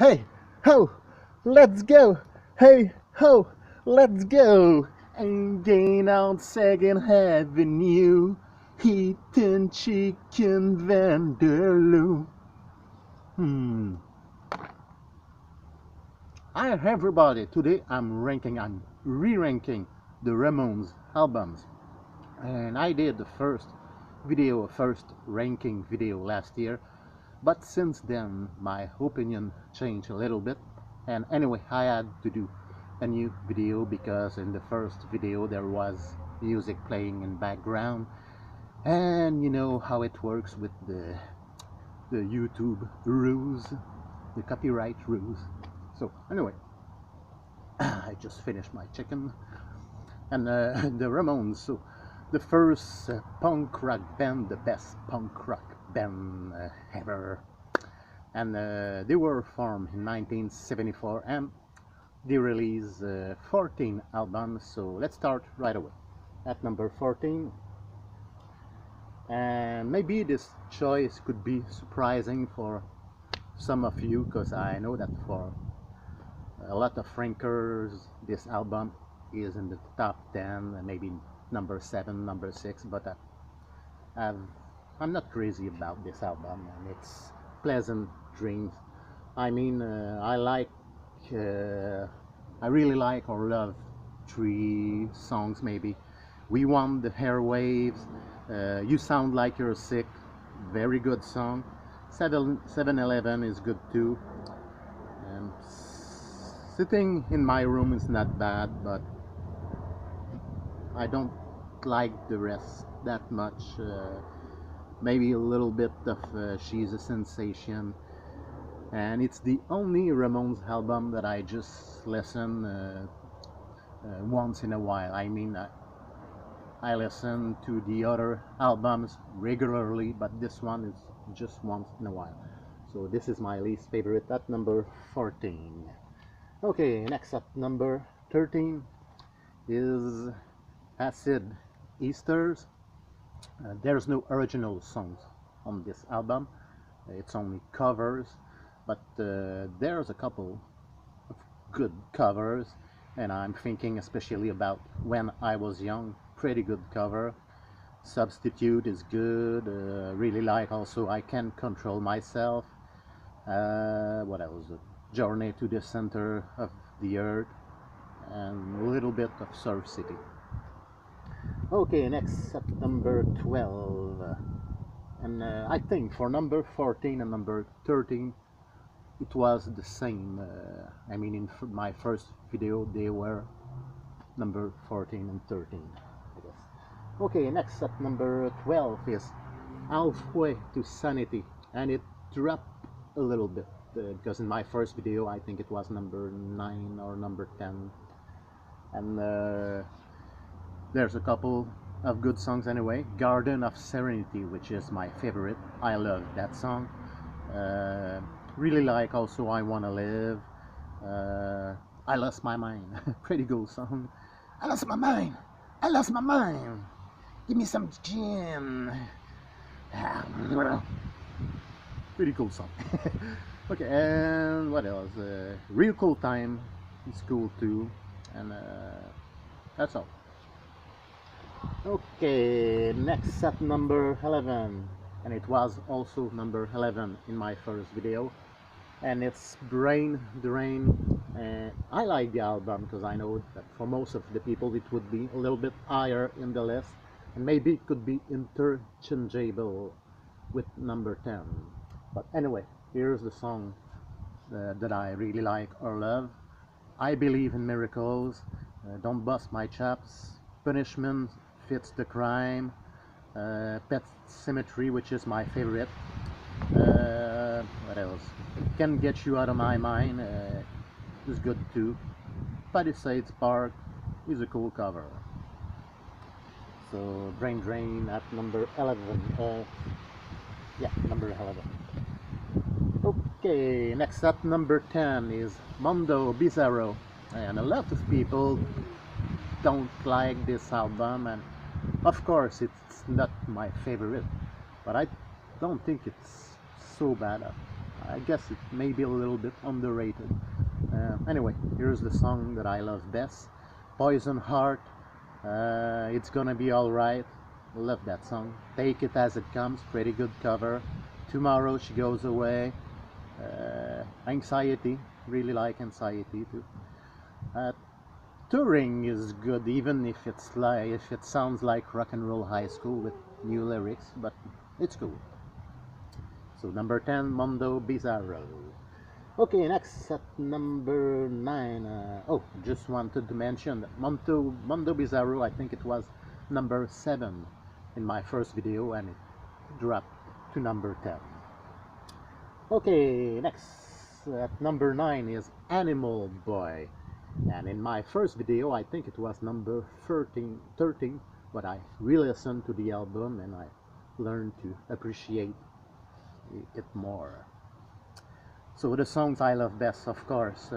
Hey, ho, let's go. Hey, ho, let's go. Again on Second Avenue, eating chicken vindaloo. Hi everybody, today I'm re-ranking the Ramones albums. And I did the first ranking video last year, but since then my opinion changed a little bit. And anyway, I had to do a new video because in the first video there was music playing in background, and you know how it works with the YouTube rules, the copyright rules. So anyway, I just finished my chicken. And the Ramones, so the first punk rock band, the best punk rock band ever. And they were formed in 1974 and they released 14 albums. So let's start right away at number 14. And maybe this choice could be surprising for some of you, because I know that for a lot of rankers this album is in the top 10, maybe number 7, number 6, but I'm not crazy about this album, and it's Pleasant Dreams. I mean, I really like or love 3 songs maybe. We Want the Airwaves, You Sound Like You're Sick, very good song. 7-Eleven is good too. Sitting in My Room is not bad, but I don't like the rest that much. Maybe a little bit of She's a Sensation, and it's the only Ramones album that I just listen once in a while. I mean, I listen to the other albums regularly, but this one is just once in a while. So this is my least favorite at number 14. Okay, next at number 13 is Acid Easters. There's no original songs on this album, it's only covers, but there's a couple of good covers, and I'm thinking especially about When I Was Young, pretty good cover. Substitute is good, really like also I Can't Control Myself. What else? Journey to the Center of the Earth, and a little bit of Surf City. Okay, next at number 12, and I think for number 14 and number 13 it was the same. I mean, in my first video they were number 14 and 13, I guess. Okay, next at number 12 is Halfway to Sanity, and it dropped a little bit because in my first video I think it was number 9 or number 10, and there's a couple of good songs anyway. Garden of Serenity, which is my favorite, I love that song. Really like also I Wanna Live, I Lost My Mind, pretty good song. I lost my mind, I lost my mind, give me some gin. Pretty cool song. Okay, and what else? Real Cool Time is cool too, and that's all. Okay, next at number 11, and it was also number 11 in my first video, and it's Brain Drain. I like the album because I know that for most of the people it would be a little bit higher in the list, and maybe it could be interchangeable with number 10. But anyway, here's the song that I really like or love. I Believe in Miracles, Don't Bust My Chops, Punishment Fits the Crime, Pet Cemetery, which is my favorite. What else? Can't Get You Out of My Mind is good too. Palisades Park is a cool cover. So Brain Drain at number 11. Yeah, number 11. Okay, next at number 10 is Mondo Bizarro, and a lot of people don't like this album, and of course it's not my favorite, but I don't think it's so bad. I guess it may be a little bit underrated. Anyway, here's the song that I love best, Poison Heart. It's gonna be alright. Love that song. Take It As It Comes, pretty good cover. Tomorrow She Goes Away. Anxiety, really like Anxiety too. Uh, Touring is good, even if it sounds like Rock and Roll High School with new lyrics, but it's cool. So number 10, Mondo Bizarro. Okay, next at number 9. Just wanted to mention that Mondo Bizarro, I think it was number 7 in my first video, and it dropped to number 10. Okay, next at number 9 is Animal Boy. And in my first video, I think it was number 13, but I re-listened to the album and I learned to appreciate it more. So the songs I love best, of course,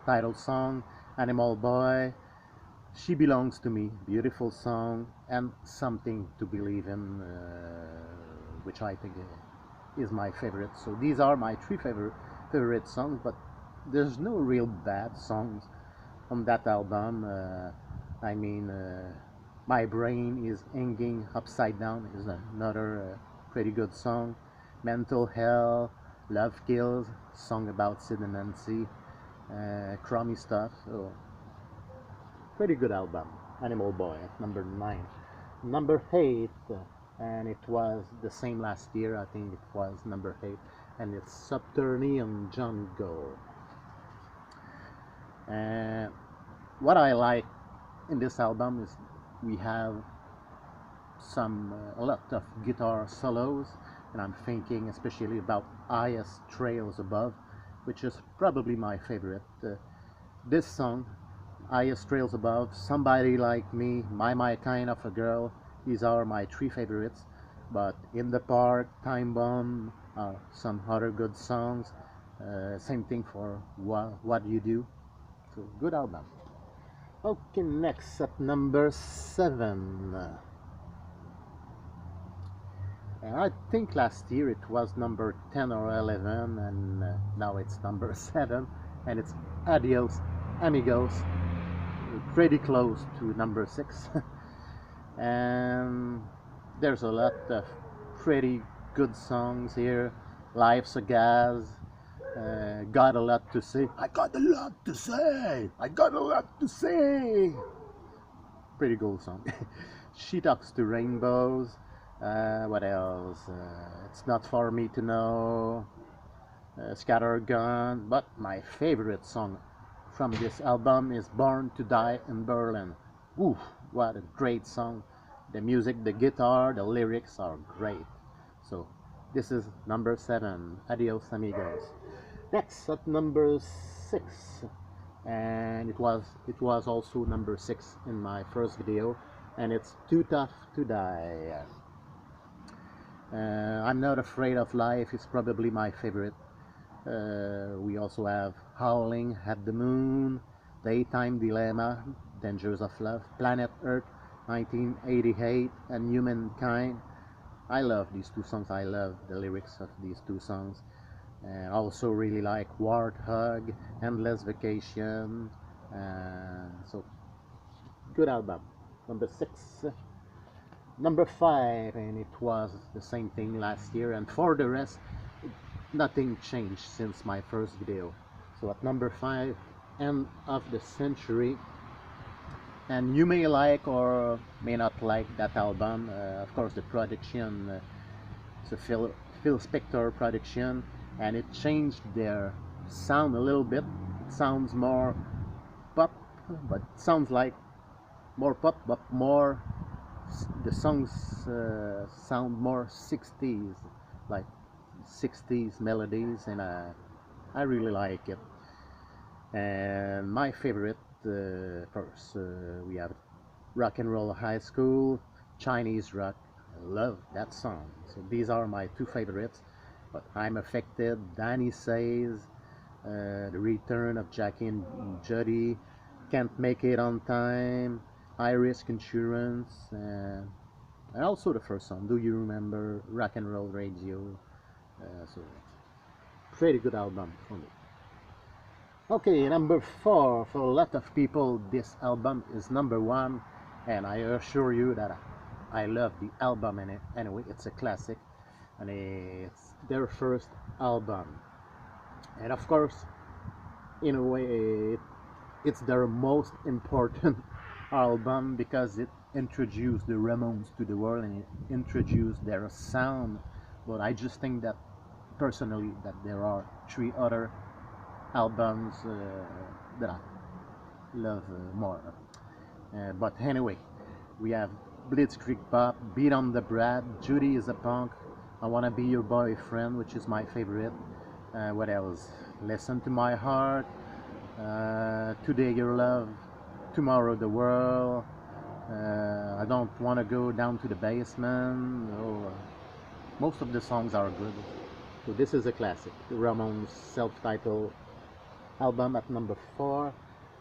title song, Animal Boy, She Belongs to Me, beautiful song, and Something to Believe in, which I think is my favorite. So these are my 3 favorite songs, but there's no real bad songs on that album. My Brain is Hanging Upside Down is another pretty good song. Mental Hell, Love Kills, song about Sid and Nancy, Crummy Stuff. So, pretty good album. Animal Boy, number 9. Number 8, and it was the same last year, I think it was number 8, and it's Subterranean Jungle. And what I like in this album is we have a lot of guitar solos, and I'm thinking especially about Highest Trails Above, which is probably my favorite. This song, Highest Trails Above, Somebody Like Me, My Kind of a Girl, these are my 3 favorites. But In the Park, Time Bomb are some other good songs. Same thing for What You Do. So good album. Okay, next at number 7. And I think last year it was number 10 or 11, and now it's number 7, and it's Adios Amigos, pretty close to number 6. And there's a lot of pretty good songs here. Life's a Gas, Got a Lot to Say. I got a lot to say. I got a lot to say. Pretty cool song. She Talks to Rainbows. What else? It's Not For Me to Know. Scattergun. But my favorite song from this album is Born to Die in Berlin. Ooh, what a great song. The music, the guitar, the lyrics are great. So this is number 7, Adios Amigos. Next at number 6, and it was also number 6 in my first video, and it's Too Tough to Die. I'm Not Afraid of Life is probably my favorite. We also have Howling at the Moon, Daytime Dilemma, Dangers of Love, Planet Earth, 1988, and Humankind. I love these 2 songs. I love the lyrics of these 2 songs. I also really like Warthog, Endless Vacation. So, good album. Number 6. Number 5, and it was the same thing last year, and for the rest, nothing changed since my first video. So at number 5, End of the Century. And you may like or may not like that album. Of course, the production, it's a Phil Spector production, and it changed their sound a little bit. It sounds more pop, but it sounds like more pop, but more, the songs sound more 60s, like 60s melodies, and I really like it. And my favorite, first, we have Rock and Roll High School, Chinese Rock. I love that song. So these are my 2 favorites. But I'm Affected, Danny Says, The Return of Jackie and Judy, Can't Make It on Time, High Risk Insurance, and also the first song, Do You Remember, Rock and Roll Radio. So pretty good album for me. Okay, number 4, for a lot of people this album is number 1, and I assure you that I love the album in it. Anyway, it's a classic, and it's their first album, and of course, in a way, it's their most important album because it introduced the Ramones to the world and it introduced their sound. But I just think that personally that there are 3 other albums that I love more. But anyway, we have Blitzkrieg Pop, Beat on the Brat, Judy is a Punk, I Wanna Be Your Boyfriend, which is my favorite. What else? Listen to My Heart, Today Your Love, Tomorrow the World, I Don't Wanna Go Down to the Basement. Oh, most of the songs are good. So this is a classic, the Ramones self-titled album at number 4.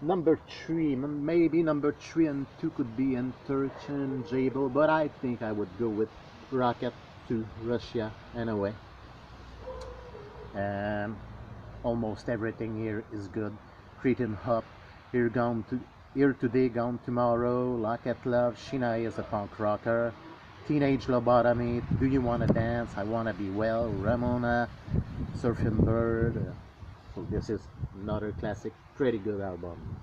Number 3, maybe number 3 and 2 could be interchangeable, but I think I would go with Rocket to Russia anyway. And almost everything here is good. Cretin Hop, Here Today, Gone Tomorrow, Lock at Love, Sheena is a Punk Rocker, Teenage Lobotomy, Do You Wanna Dance, I Wanna Be Well, Ramona, Surfing Bird. So this is another classic, pretty good album.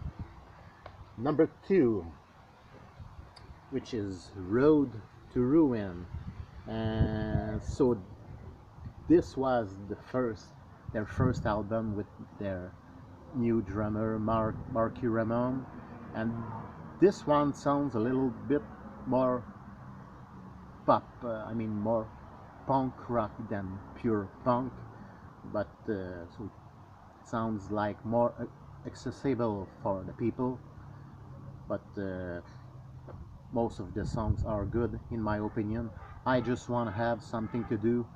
Number 2, which is Road to Ruin. And so this was their first album with their new drummer Marky Ramone, and this one sounds a little bit more pop, more punk rock than pure punk, but so it sounds like more accessible for the people, but most of the songs are good in my opinion. I Just Want to Have Something to Do,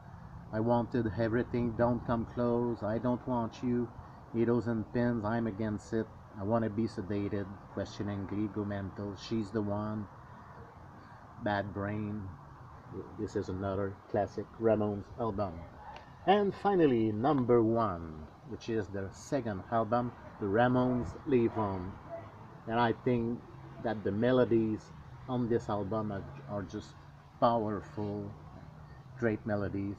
I Wanted Everything, Don't Come Close, I Don't Want You, Needles and Pins, I'm Against It, I Want to Be Sedated, Questioning Legal Mental, She's the One, Bad Brain. This is another classic Ramones album. And finally, number 1, which is their second album, the Ramones Live On. And I think that the melodies on this album are just powerful, great melodies.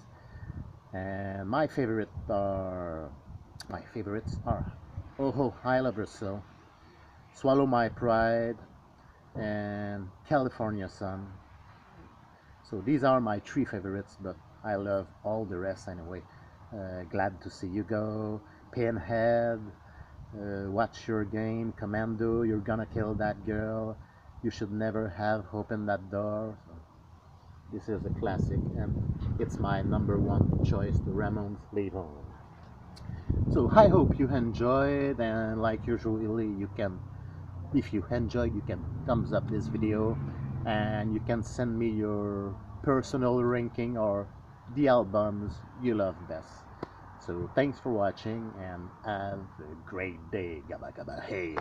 And my favorites are Oh, I Love Her So, Swallow My Pride, and California Sun. So these are my 3 favorites, but I love all the rest anyway. Glad to See You Go, Pinhead, Watch Your Game, Commando, You're Gonna Kill That Girl, You Should Never Have Opened That Door. So this is a classic, and it's my number 1 choice, the Ramones Live On. So I hope you enjoyed, and like usually if you enjoyed, you can thumbs up this video, and you can send me your personal ranking or the albums you love best. So thanks for watching and have a great day. Gabba gabba hey.